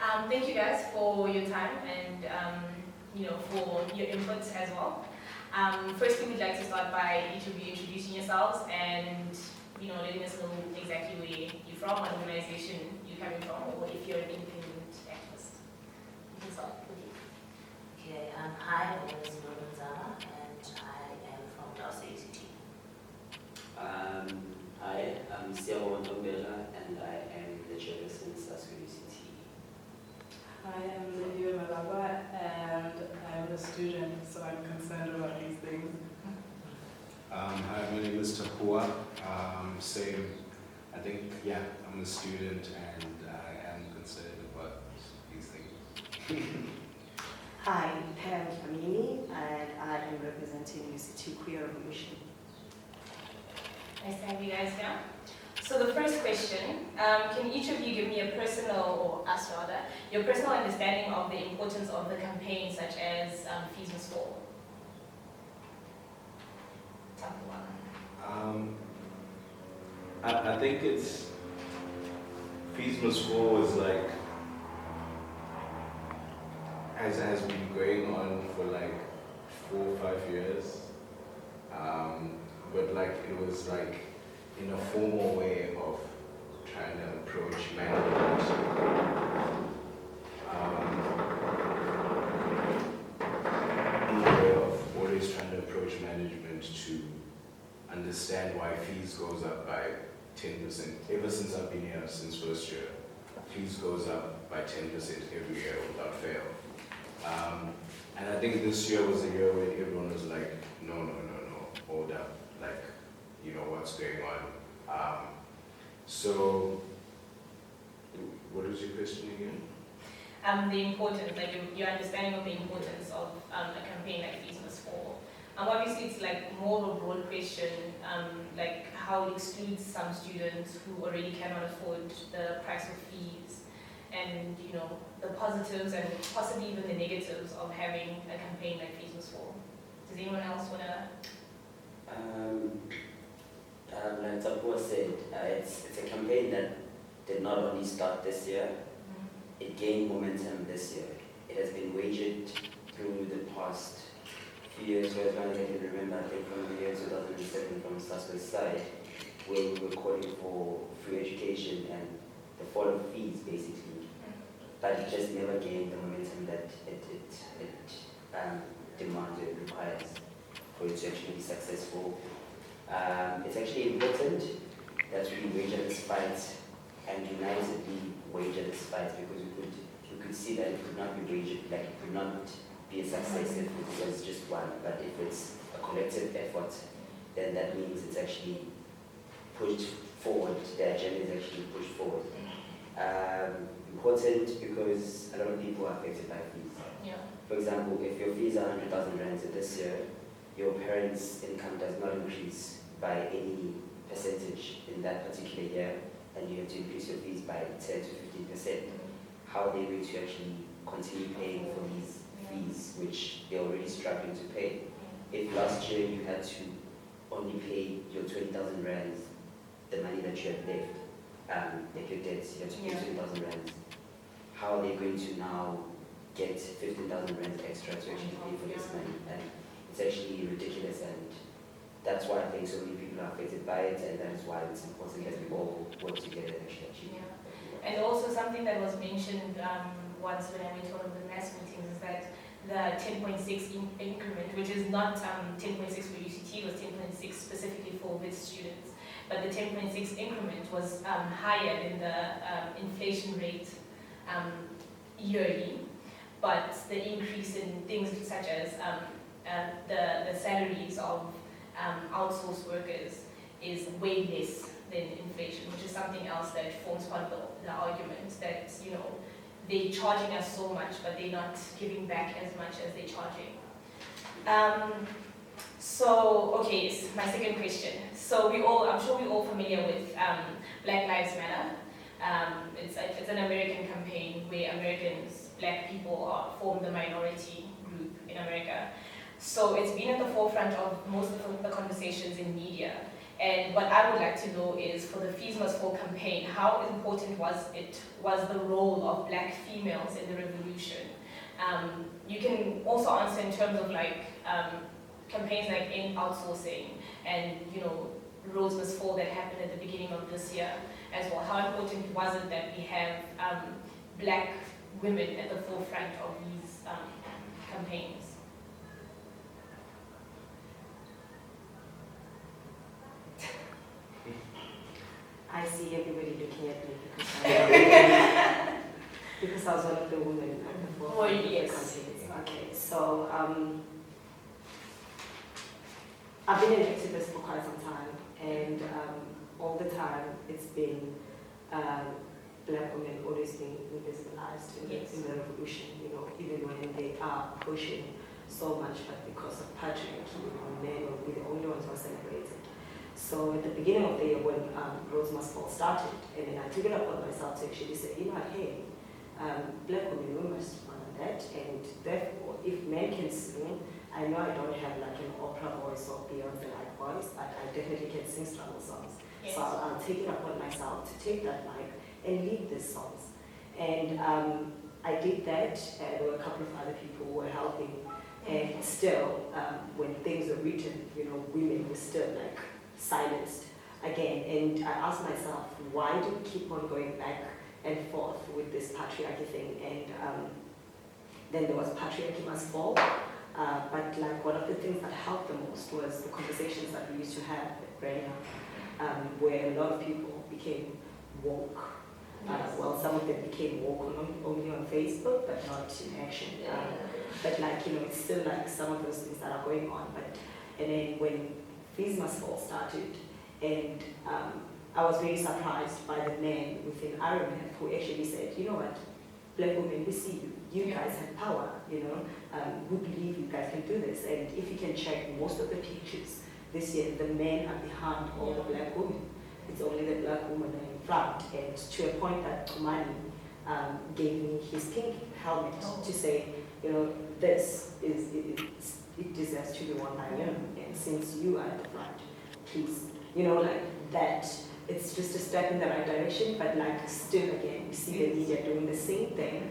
Thank you guys for your time and for your inputs as well. Firstly, we'd like to start by each of you introducing yourselves and letting us know exactly where you're from, what organization you're coming from, or if you're an independent activist. You can start with you. Okay, hi, my name is Ndondo Nzama and I am from South ACT. Hi, I'm Siyabonga Ntombela and I am the chairperson of South ACT. I am Lindiwe Malaba and I'm a student, so I'm concerned about these things. Hi, my name is Tapuwa. Same. I think, I'm a student and I am concerned about these things. Hi, Pam Dhlamini, and I am representing UCT Queer Revolution. Nice to have you guys here. So the first question, can each of you give me a personal, or us rather, your personal understanding of the importance of the campaign, such as Fees Must Fall? I think it's Fees Must Fall is like has been going on for like 4 or 5 years, but like it was like in a formal way of trying to approach management. In a way of always trying to approach management to understand why fees goes up by 10%. Ever since I've been here, since first year, fees goes up by 10% every year without fail. And I think this year was a year where everyone was like, no, hold up, like, what's going on? So, what was your question again? The importance, like your understanding of the importance of a campaign like Fees Must Fall. Obviously, it's like more of a broad question, like how it excludes some students who already cannot afford the price of fees, and the positives and possibly even the negatives of having a campaign like Fees Must Fall. Does anyone else want to? Like Tapuwa said, it's a campaign that did not only start this year, it gained momentum this year. It has been waged through the past few years, for as long as I can remember, I think from the year 2007 from Sasso's side, where we were calling for free education and the fall of fees, basically. But it just never gained the momentum that it demands or it requires for it to actually be successful. It's actually important that we wage this fight and unitedly wage this fight, because we could see that it could not be waged, like it could not be a success if it was just one. But if it's a collective effort, then that means it's actually pushed forward, the agenda is actually pushed forward. Important because a lot of people are affected by fees. Yeah. For example, if your fees are 100,000 rands this year, your parents' income does not increase by any percentage in that particular year, and you have to increase your fees by 10 to 15%. How are they going to actually continue paying for these fees, which they're already struggling to pay? If last year you had to only pay your 20,000 rands, the money that you had left, like your debts, you had to pay 20,000 rands. How are they going to now get 15,000 rands extra to actually pay for this money? And it's actually ridiculous, and that's why I think so many people are affected by it, and that is why it's important that we all work together and actually achieve it. And also something that was mentioned once when I went to one of the mass meetings is that the 10.6 increment, which is not 10.6 for UCT, was 10.6 specifically for WITS students, but the 10.6 increment was higher than the inflation rate yearly, but the increase in things such as the salaries of outsourced workers is way less than inflation, which is something else that forms part of the argument that, they're charging us so much, but they're not giving back as much as they're charging. Okay, my second question. So I'm sure we're all familiar with Black Lives Matter. It's an American campaign where Americans, Black people, form the minority group in America. So it's been at the forefront of most of the conversations in media. And what I would like to know is, for the Fees Must Fall campaign, how important was the role of Black females in the revolution? You can also answer in terms of like campaigns like in outsourcing and Roads Must Fall that happened at the beginning of this year as well. How important was it that we have Black women at the forefront of these campaigns? I see everybody looking at me because I was one of the women at the forefront of the yes. campaigns. Okay, so I've been an activist for quite some time, and all the time it's been Black women always being invisibilized in the revolution, even when they are pushing so much, but because of patriarchy, men will be the only ones who are celebrated. So at the beginning of the year when Roads Must Fall started, and then I took it upon myself to actually say, hey, Black women, we must honor that, and therefore, if men can sing, I know I don't have like an opera voice or Beyonce-like voice, but I definitely can sing struggle songs. Yes. So I'll take it upon myself to take that mic and lead these songs. And I did that, and there were a couple of other people who were helping, and still, when things were written, women were still like silenced again. And I asked myself, why do we keep on going back and forth with this patriarchy thing? And then there was Patriarchy Must Fall. But like one of the things that helped the most was the conversations that we used to have at Brenda, where a lot of people became woke. Well, some of them became woke only on Facebook, but not in action. But like, it's still like some of those things that are going on. And then when Fees Must Fall started, and I was very surprised by the men within RMF who actually said, you know what, Black women, we see you. You guys have power, we believe you guys can do this. And if you can check most of the pictures this year, the men are behind all the Black women. It's only the Black women are in front. And to a point that Tumani gave me his pink helmet to say, this is, it deserves to be worn by women. And since you are at the front, please, like that. It's just a step in the right direction, but like still again, we see the media doing the same thing,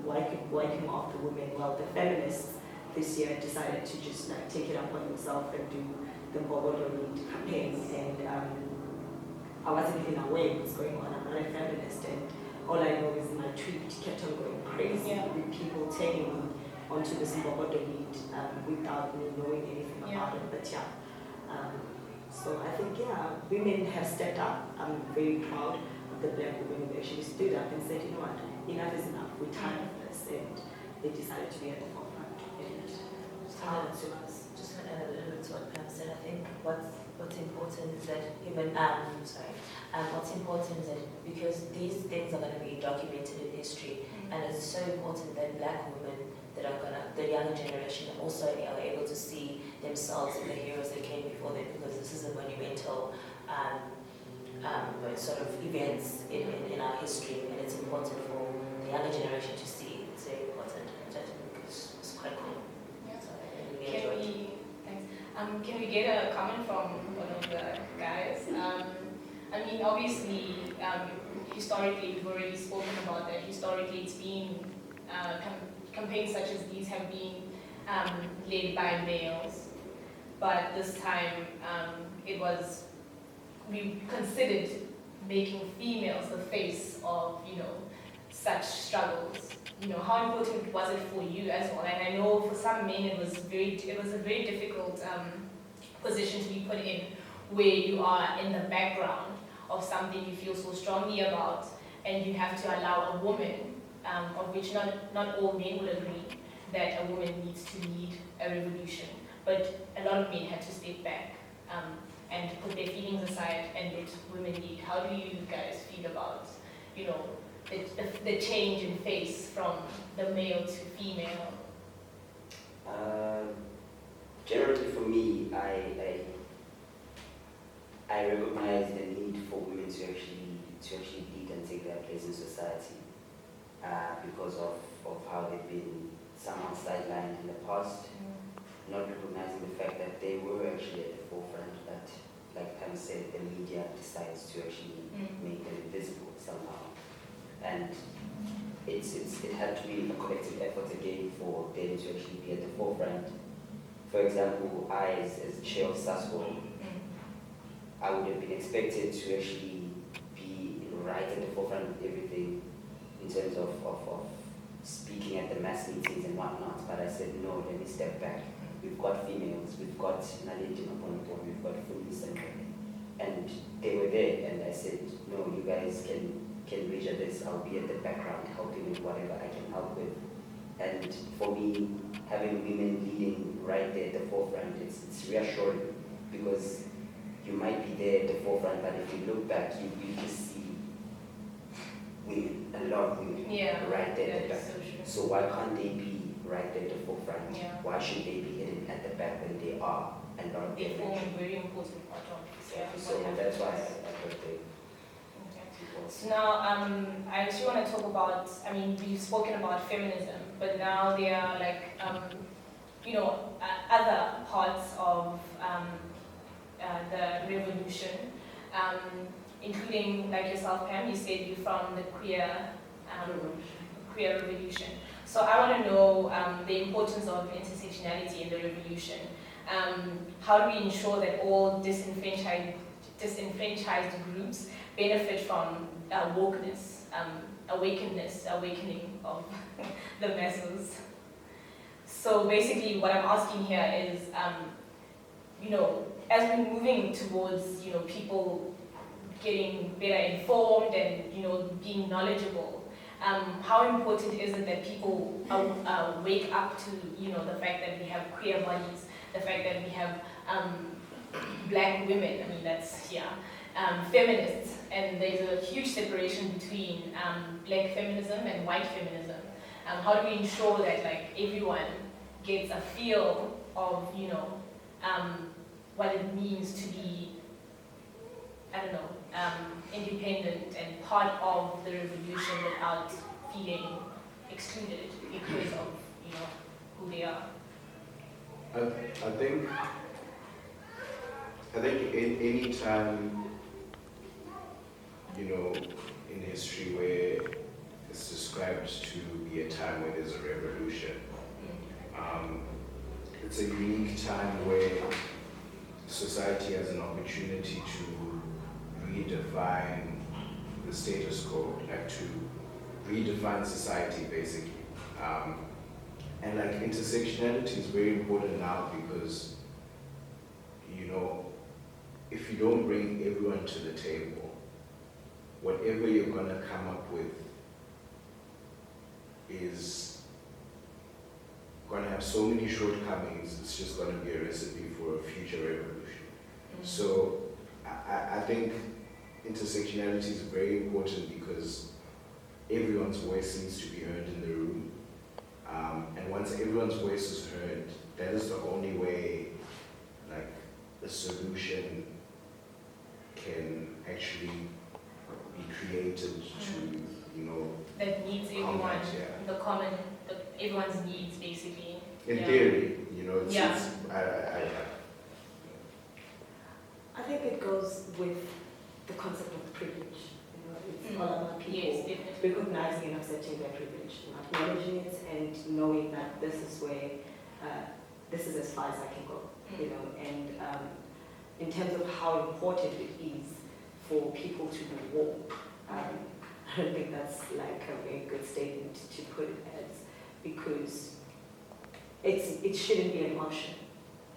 wiping off the women. Well, the feminists this year decided to just like take it upon themselves and do the Ndondo Nzama campaign. And I wasn't even aware what was going on. I'm not a feminist, and all I know is my tweet kept on going crazy with people taking me onto this Ndondo Nzama without me knowing anything about it. But so I think, women have stepped up. I'm very proud of the Black women who actually stood up and said, you know what, enough is enough, we're tired of this, and they decided to be at the forefront. And Just want to add a little bit to what Pam said. I think what's important is that what's important is that because these things are going to be documented in history, and it's so important that Black women the younger generation also are able to see themselves in the heroes that came before them, because this is a monumental sort of events in our history, and it's important for the younger generation to see. It's very important. It's quite cool. So I really enjoyed it. Can we get a comment from one of the guys? I mean, obviously, historically, we've already spoken about that. Historically, it's been campaigns such as these have been led by males, but this time we considered making females the face of such struggles. How important was it for you as well? And I know for some men it was a very difficult position to be put in, where you are in the background of something you feel so strongly about, and you have to allow a woman, of which not all men will agree that a woman needs to lead a revolution, but a lot of men had to step back and put their feelings aside and let women lead. How do you guys feel about the change in face from the male to female? Generally for me, I recognize the need for women to actually lead and take their place in society, because of how they've been somehow sidelined in the past. not recognizing the fact that they were actually at the forefront, but like Pam said, the media decides to actually make them invisible somehow. And it had to be a collective effort again for them to actually be at the forefront. For example, I, as chair of SASCO, I would have been expected to actually be right at the forefront of everything in terms of speaking at the mass meetings and whatnot, but I said, no, let me step back. We've got females, we've got Naledi Maponto, we've got Fully and they were there, and I said, no, you guys can measure this, I'll be at the background helping with whatever I can help with. And for me, having women leading right there at the forefront, it's reassuring, because you might be there at the forefront, but if you look back, you just see women, a lot of women, right there at the back. So why can't they be right there at the forefront? Yeah. Why should they be hidden at the back when they are a lot of They form women? a very important part of this. So that's why I thought they. So now, I actually want to talk about, I mean, we've spoken about feminism, but now there are like, other parts of the revolution, including, like yourself, Pam, you said you're from the queer revolution. So I want to know the importance of intersectionality in the revolution. How do we ensure that all disenfranchised groups benefit from wokeness, awakening of the masses? So basically what I'm asking here is, as we're moving towards, people getting better informed and, being knowledgeable, how important is it that people wake up to, the fact that we have queer bodies, the fact that we have black women, feminists, and there's a huge separation between black feminism and white feminism. How do we ensure that everyone gets a feel of what it means to be, independent and part of the revolution without feeling excluded because of who they are? I think any time, in history where it's described to be a time where there's a revolution, it's a unique time where society has an opportunity to redefine the status quo, to redefine society basically. And intersectionality is very important now because, if you don't bring everyone to the table, whatever you're gonna come up with is gonna have so many shortcomings, it's just gonna be a recipe for a future revolution. So I think intersectionality is very important because everyone's voice needs to be heard in the room. And once everyone's voice is heard, that is the only way a solution can actually be created to, that needs everyone, combat, everyone's needs basically. In theory, I think it goes with the concept of privilege. It's all about people recognizing and accepting their privilege, acknowledging it, and knowing that this is where, this is as far as I can go. And in terms of how important it is for people to be woke, I don't think that's a very good statement to put it as, because it shouldn't be an option.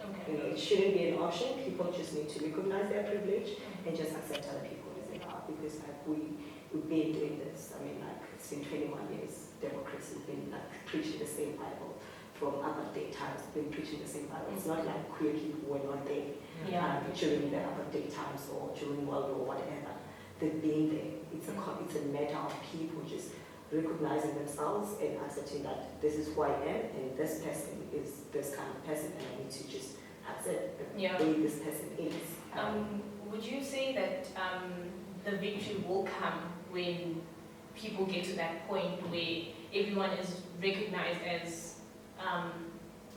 Okay. It shouldn't be an option. People just need to recognize their privilege and just accept other people as they are, because we've been doing this. It's been 21 years. Democracy has been preaching the same Bible from apartheid times. Been preaching the same Bible. It's not like queer people were not there during the apartheid times or during World War, whatever. They've been there. It's a matter of people just recognizing themselves and accepting that this is who I am, and this person is this kind of person, and I need to just accept the way this person is. Would you say that the victory will come when people get to that point where everyone is recognized as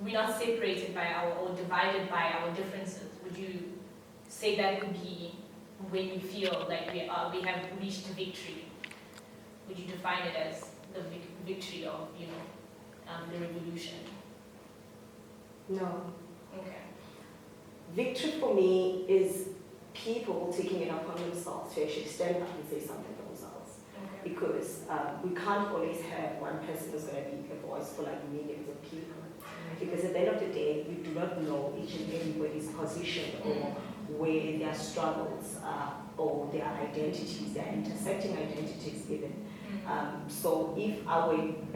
we're not separated by or divided by our differences. Would you say that could be when you feel like we have reached victory? Would you define it as the victory of, the revolution? No. Okay. Victory for me is people taking it upon themselves to actually stand up and say something for themselves. Okay. Because we can't always have one person who's going to be a voice for like millions of people. Because at the end of the day, we do not know each and everybody's position or where their struggles are or their identities, their intersecting identities even. So if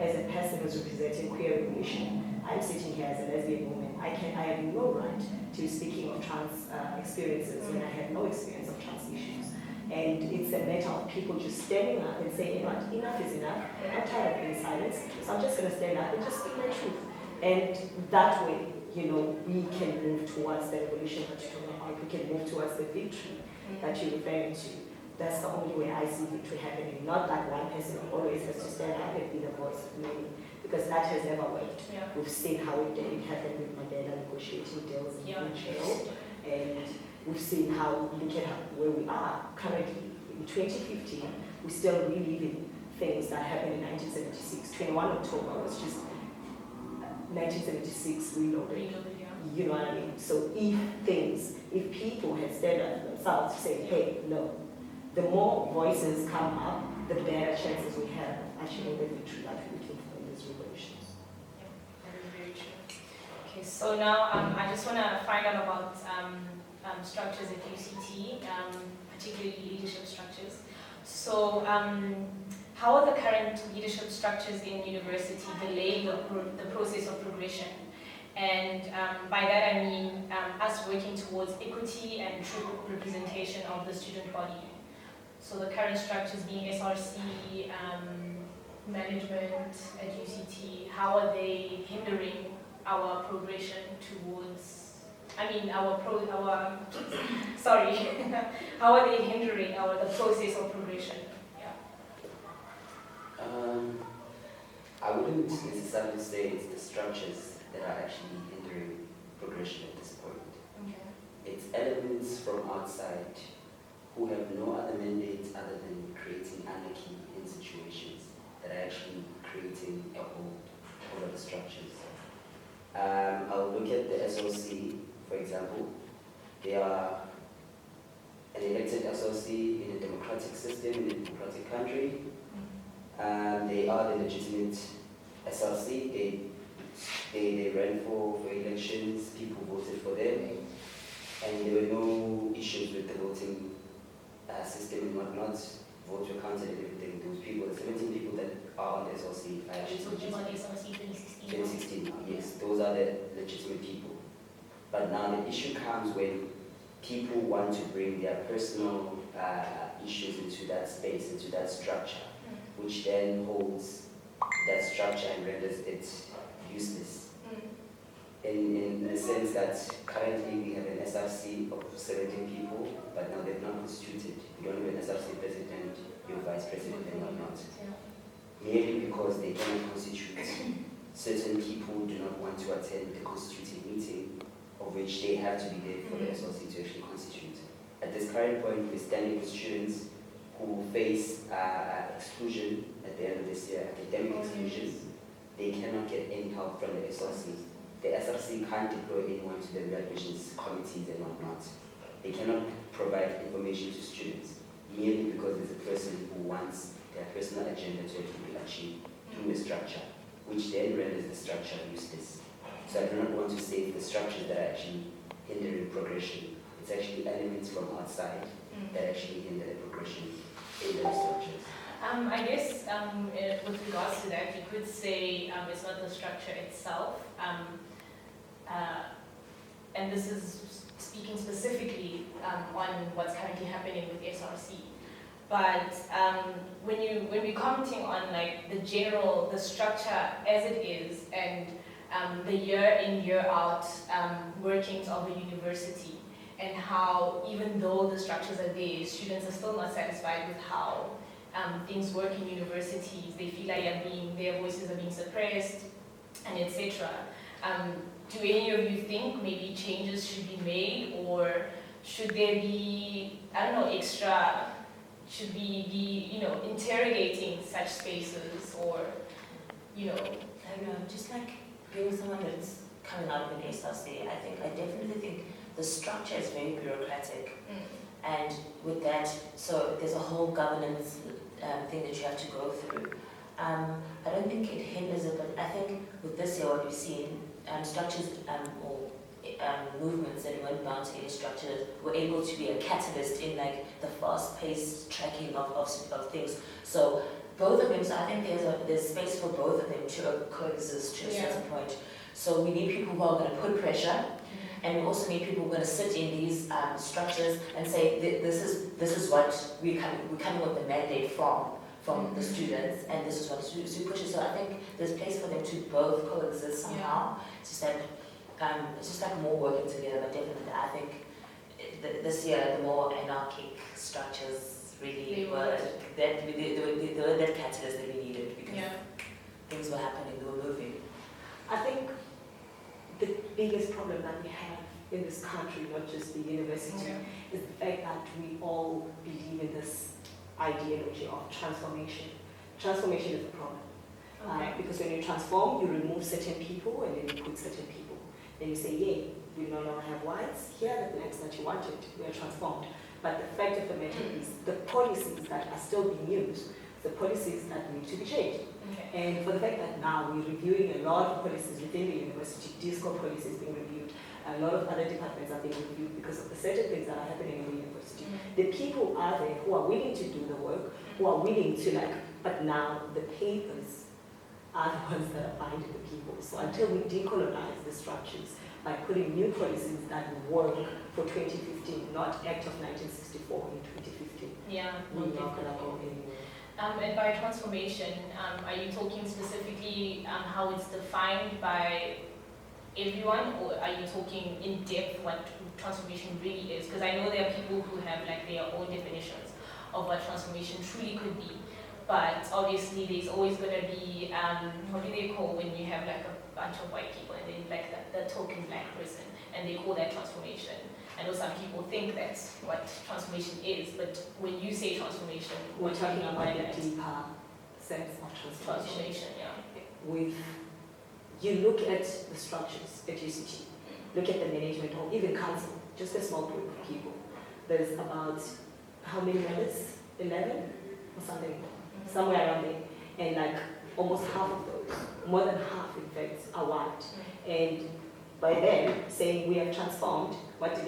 as a person who's representing queer revolution, I'm sitting here as a lesbian woman, I have no right to speaking of trans experiences when I have no experience of trans issues. And it's a matter of people just standing up and saying, enough is enough. I'm tired of being silenced, so I'm just going to stand up and just speak my truth. And that way, we can move towards the revolution that you're talking about. We can move towards the victory that you're referring to. That's the only way I see victory happening. Not that one person always has to stand up and be the voice of many, because that has never worked. Yeah. We've seen how it didn't happen with Mandela negotiating deals in jail, and we've seen how, look at where we are currently. In 2015, we're still reliving things that happened in 1976. 21 October was just 1976 reloaded. You know what I mean? So if people had stood up themselves to say, hey, no, the more voices come up, the better chances we have of achieving the victory that we're looking for in these revolutions. Yeah, that is very true. Okay, so now I just want to find out about structures at UCT, particularly leadership structures. So how are the current leadership structures in university delaying the process of progression? And by that I mean us working towards equity and true representation of the student body. So the current structures being SRC, management at UCT, how are they hindering our progression towards, how are they hindering the process of progression? Yeah. I wouldn't necessarily say it's the structures that are actually hindering progression at this point. Okay. It's elements from outside who have no other mandate other than creating anarchy in situations that are actually creating a hold over the structures. I'll look at the SOC, for example. They are an elected SOC in a democratic system, in a democratic country. They are the legitimate SRC. They ran for elections, people voted for them, and there were no issues with the voting system and whatnot. Votes were counted and everything. Those people, the 17 people that are on the SRC, are actually legitimate. 2016, yes, those are the legitimate people. But now the issue comes when people want to bring their personal issues into that space, into that structure, which then holds that structure and renders it useless. In the sense that currently we have an SRC of 17 people, but now they've not constituted. We don't have an SRC president, your vice president, and whatnot. Merely because they cannot constitute. Certain people do not want to attend the constituting meeting, of which they have to be there for the SRC to actually constitute. At this current point, we're standing with students who face exclusion at the end of this year, academic exclusion. They cannot get any help from the SRC. The SRC can't deploy anyone to the admissions committees and whatnot. They cannot provide information to students merely because there's a person who wants their personal agenda to actually be achieved through the structure, which then renders the structure useless. So I do not want to say the structures that are actually hindering progression. It's actually elements from outside that actually hinder the progression in those structures. I guess with regards to that, you could say it's not the structure itself, and this is speaking specifically on what's currently happening with SRC. But when we're commenting on like the structure as it is, and the year in, year out workings of a university, and how even though the structures are there, students are still not satisfied with how things work in universities. They feel like their voices are being suppressed, and etc. do any of you think maybe changes should be made, or should there be, I don't know, extra, should we be, interrogating such spaces, or, I don't know, just like being someone that's coming out of an SRC, I definitely think the structure is very bureaucratic. And with that, so there's a whole governance thing that you have to go through. I don't think it hinders it, but I think with this year what we've seen, structures or movements that weren't bound to any structures were able to be a catalyst in like the fast-paced tracking of things. So both of them, so I think there's space for both of them to coexist to a certain point. So we need people who are going to put pressure, and we also need people who are going to sit in these structures and say this is what we're coming with the mandate from the students, and this is what to push it. So I think there's place for them to both coexist somehow. It's just that it's just like more working together. But definitely, I think this year the more anarchic structures really were that catalyst that we needed, because things were happening, they were moving. I think the biggest problem that we have in this country, not just the university, is the fact that we all believe in this ideology of transformation. Transformation is a problem. Because when you transform, you remove certain people and then you put certain people. Then you say, yay, we no longer have whites, here are the blacks that you wanted, we are transformed. But the fact of the matter is, the policies that are still being used, the policies that need to be changed. And for the fact that now we're reviewing a lot of policies within the university, DISCO policies being reviewed, a lot of other departments are being reviewed because of the certain things that are happening in the university. The people are there who are willing to do the work, who are willing to but now the papers are the ones that are binding the people. So until we decolonize the structures by putting new policies that work for 2015, not Act of 1964 in 2015, we're not going to go anywhere. And by transformation, are you talking specifically how it's defined by everyone, or are you talking in depth what transformation really is? Because I know there are people who have their own definitions of what transformation truly could be, but obviously there's always going to be, what do they call when you have a bunch of white people and then the token black person, and they call that transformation. I know some people think that's what transformation is, but when you say transformation, we're talking about the deeper sense of transformation. You look at the structures at UCT, look at the management or even council, just a small group of people. There's about how many members? 11 or something, somewhere around there. And almost half of those, more than half in fact, are white. And by them saying we have transformed, what do?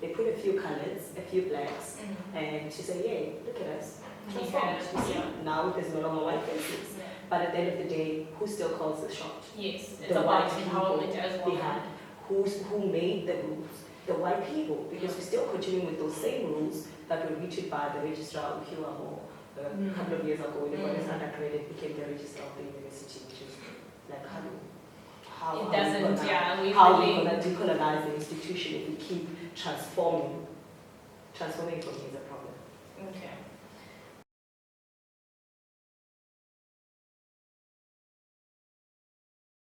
They put a few colors, a few blacks, and to say, yay, look at us, transformed. You see, now there's no longer white faces. But at the end of the day, who still calls the shot? Yes, it's the about white empowerment people as well. behind. Who made the rules? The white people, because we're still continuing with those same rules that were written by the registrar of Huamo a couple of years ago when the bodies undergraduate became the registrar of the university, which is how it doesn't, how are we going to decolonize the institution if we keep transforming? Transforming for me is a problem. Okay.